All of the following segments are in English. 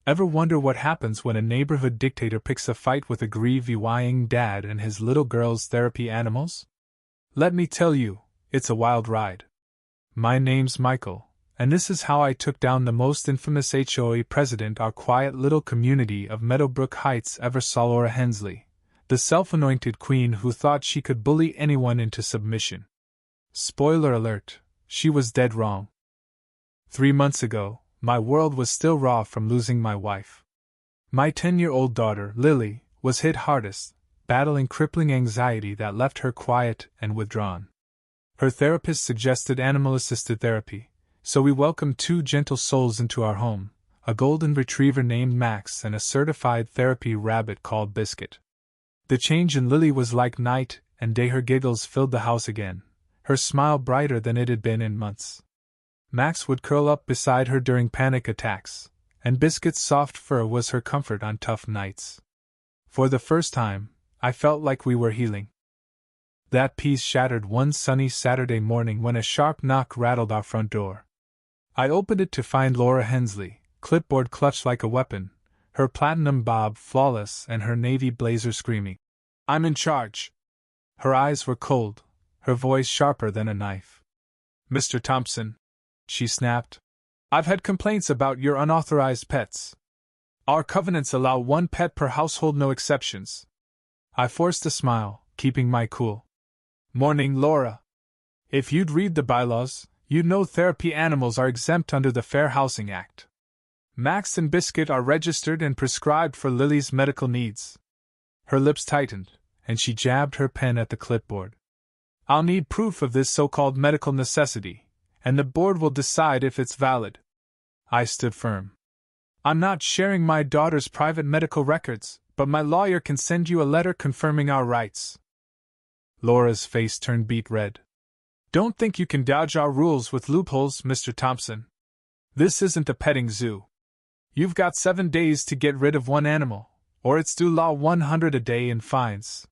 Ever wonder what happens when a neighborhood dictator picks a fight with a grieving dad and his little girl's therapy animals? Let me tell you, it's a wild ride. My name's Michael, and this is how I took down the most infamous HOA president our quiet little community of Meadowbrook Heights ever saw. Laura Hensley, the self-anointed queen who thought she could bully anyone into submission. Spoiler alert, she was dead wrong. 3 months ago, my world was still raw from losing my wife. My 10-year-old daughter, Lily, was hit hardest, battling crippling anxiety that left her quiet and withdrawn. Her therapist suggested animal-assisted therapy, so we welcomed 2 gentle souls into our home, a golden retriever named Max and a certified therapy rabbit called Biscuit. The change in Lily was like night and day. Her giggles filled the house again, her smile brighter than it had been in months. Max would curl up beside her during panic attacks, and Biscuit's soft fur was her comfort on tough nights. For the first time, I felt like we were healing. That peace shattered one sunny Saturday morning when a sharp knock rattled our front door. I opened it to find Laura Hensley, clipboard clutched like a weapon, her platinum bob flawless and her navy blazer screaming, "I'm in charge!" Her eyes were cold, her voice sharper than a knife. "Mr. Thompson," she snapped, "I've had complaints about your unauthorized pets. Our covenants allow 1 pet per household, no exceptions." I forced a smile, keeping my cool. "Morning, Laura. If you'd read the bylaws, you'd know therapy animals are exempt under the Fair Housing Act. Max and Biscuit are registered and prescribed for Lily's medical needs." Her lips tightened, and she jabbed her pen at the clipboard. "I'll need proof of this so-called medical necessity, and the board will decide if it's valid." I stood firm. "I'm not sharing my daughter's private medical records, but my lawyer can send you a letter confirming our rights." Laura's face turned beet red. "Don't think you can dodge our rules with loopholes, Mr. Thompson. This isn't a petting zoo. You've got 7 days to get rid of 1 animal, or it's due law 100 a day in fines."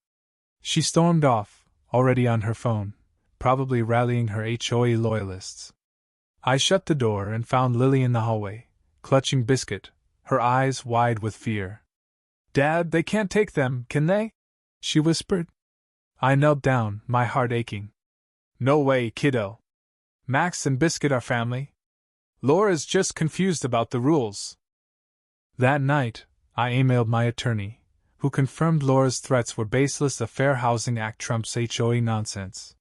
She stormed off, already on her phone, probably rallying her HOA loyalists. I shut the door and found Lily in the hallway, clutching Biscuit, her eyes wide with fear. "Dad, they can't take them, can they?" she whispered. I knelt down, my heart aching. "No way, kiddo. Max and Biscuit are family. Laura's just confused about the rules." That night, I emailed my attorney, who confirmed Laura's threats were baseless. The Fair Housing Act trumps HOA nonsense.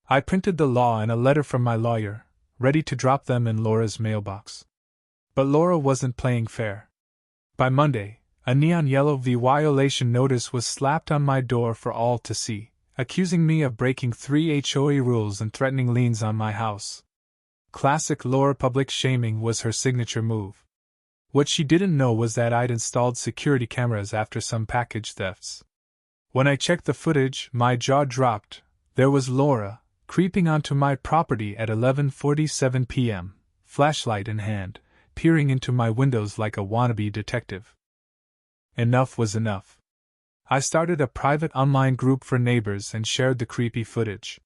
I printed the law and a letter from my lawyer, ready to drop them in Laura's mailbox. But Laura wasn't playing fair. By Monday, a neon yellow violation notice was slapped on my door for all to see, accusing me of breaking 3 HOA rules and threatening liens on my house. Classic Laura, public shaming was her signature move. What she didn't know was that I'd installed security cameras after some package thefts. When I checked the footage, my jaw dropped. There was Laura, creeping onto my property at 11:47 p.m., flashlight in hand, peering into my windows like a wannabe detective. Enough was enough. I started a private online group for neighbors and shared the creepy footage.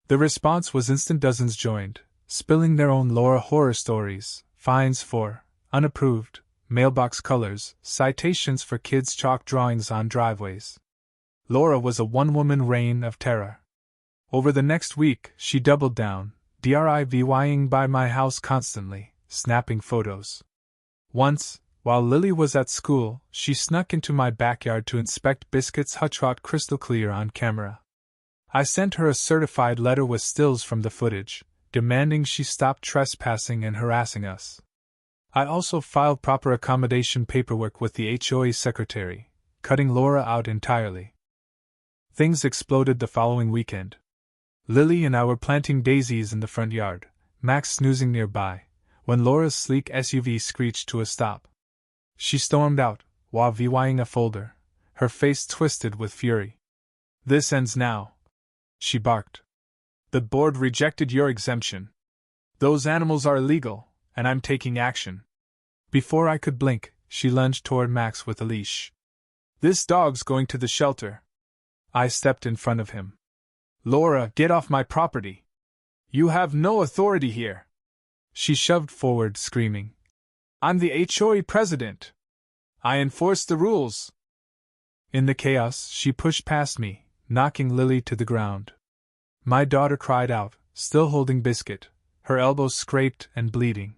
The response was instant. Dozens joined, spilling their own Laura horror stories, fines for unapproved mailbox colors, citations for kids' chalk drawings on driveways. Laura was a one-woman reign of terror. Over the next week, she doubled down, driving by my house constantly, snapping photos. Once, while Lily was at school, she snuck into my backyard to inspect Biscuit's hutch, caught crystal clear on camera. I sent her a certified letter with stills from the footage, demanding she stop trespassing and harassing us. I also filed proper accommodation paperwork with the HOA secretary, cutting Laura out entirely. Things exploded the following weekend. Lily and I were planting daisies in the front yard, Max snoozing nearby, when Laura's sleek SUV screeched to a stop. She stormed out, while viewing a folder, her face twisted with fury. "This ends now," she barked. "The board rejected your exemption. Those animals are illegal, and I'm taking action." Before I could blink, she lunged toward Max with a leash. "This dog's going to the shelter." I stepped in front of him. "Laura, get off my property. You have no authority here." She shoved forward, screaming, I'm the HOA president. I enforce the rules. In the chaos, she pushed past me, knocking Lily to the ground. My daughter cried out, still holding Biscuit, her elbows scraped and bleeding.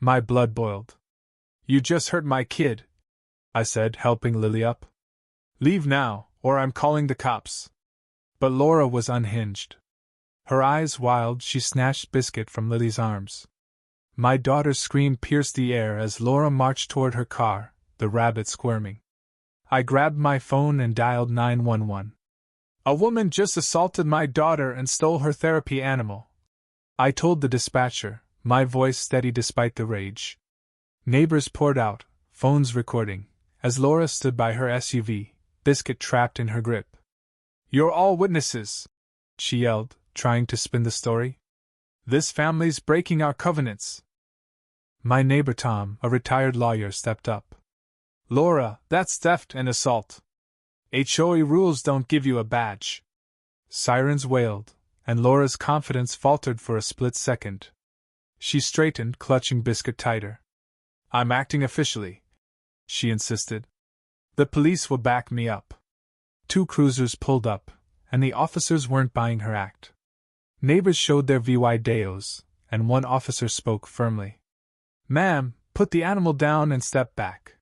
My blood boiled. You just hurt my kid, I said, helping Lily up. Leave now, or I'm calling the cops. But Laura was unhinged. Her eyes wild, she snatched Biscuit from Lily's arms. My daughter's scream pierced the air as Laura marched toward her car, the rabbit squirming. I grabbed my phone and dialed 911. A woman just assaulted my daughter and stole her therapy animal, I told the dispatcher, my voice steady despite the rage. Neighbors poured out, phones recording, as Laura stood by her SUV, Biscuit trapped in her grip. You're all witnesses, she yelled, trying to spin the story. This family's breaking our covenants. My neighbor Tom, a retired lawyer, stepped up. Laura, that's theft and assault. HOA rules don't give you a badge. Sirens wailed, and Laura's confidence faltered for a split second. She straightened, clutching Biscuit tighter. I'm acting officially, she insisted. The police will back me up. 2 cruisers pulled up, and the officers weren't buying her act. Neighbors showed their videos, and one officer spoke firmly. Ma'am, put the animal down and step back.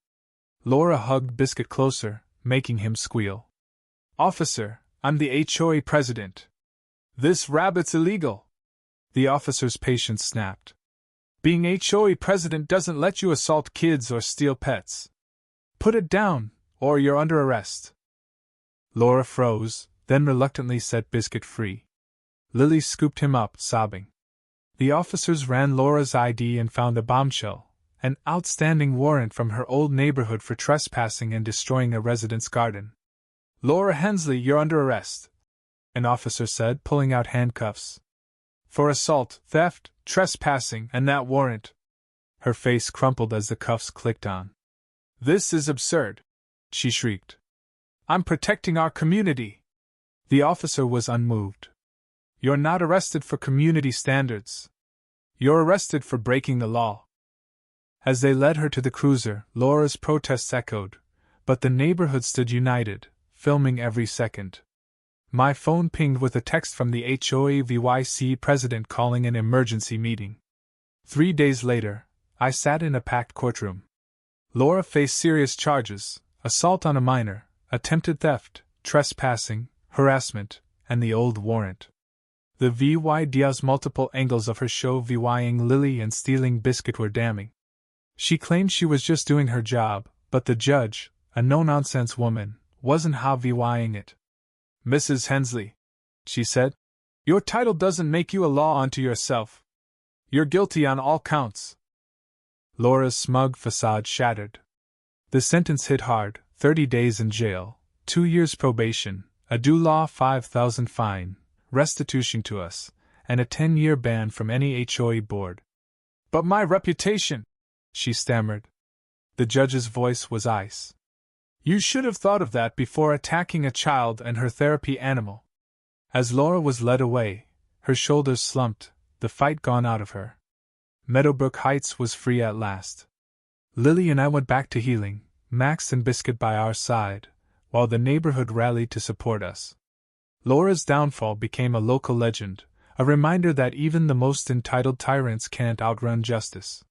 Laura hugged Biscuit closer, making him squeal. Officer, I'm the HOA president. This rabbit's illegal. The officer's patience snapped. Being HOA president doesn't let you assault kids or steal pets. Put it down, or you're under arrest. Laura froze, then reluctantly set Biscuit free. Lily scooped him up, sobbing. The officers ran Laura's ID and found a bombshell, an outstanding warrant from her old neighborhood for trespassing and destroying a resident's garden. Laura Hensley, you're under arrest, an officer said, pulling out handcuffs. For assault, theft, trespassing, and that warrant. Her face crumpled as the cuffs clicked on. This is absurd, she shrieked. I'm protecting our community. The officer was unmoved. You're not arrested for community standards. You're arrested for breaking the law. As they led her to the cruiser, Laura's protests echoed, but the neighborhood stood united, filming every second. My phone pinged with a text from the HOA VYC president calling an emergency meeting. 3 days later, I sat in a packed courtroom. Laura faced serious charges: assault on a minor, attempted theft, trespassing, harassment, and the old warrant. The VYD's multiple angles of her show VYing Lily and stealing Biscuit were damning. She claimed she was just doing her job, but the judge, a no-nonsense woman, wasn't how VYing it. Mrs. Hensley, she said, your title doesn't make you a law unto yourself. You're guilty on all counts. Laura's smug facade shattered. The sentence hit hard: 30 days in jail, 2 years probation, a due law $5,000 fine, restitution to us, and a 10-year ban from any HOA board. But my reputation, she stammered. The judge's voice was ice. You should have thought of that before attacking a child and her therapy animal. As Laura was led away, her shoulders slumped, the fight gone out of her. Meadowbrook Heights was free at last. Lily and I went back to healing, Max and Biscuit by our side, while the neighborhood rallied to support us. Laura's downfall became a local legend, a reminder that even the most entitled tyrants can't outrun justice.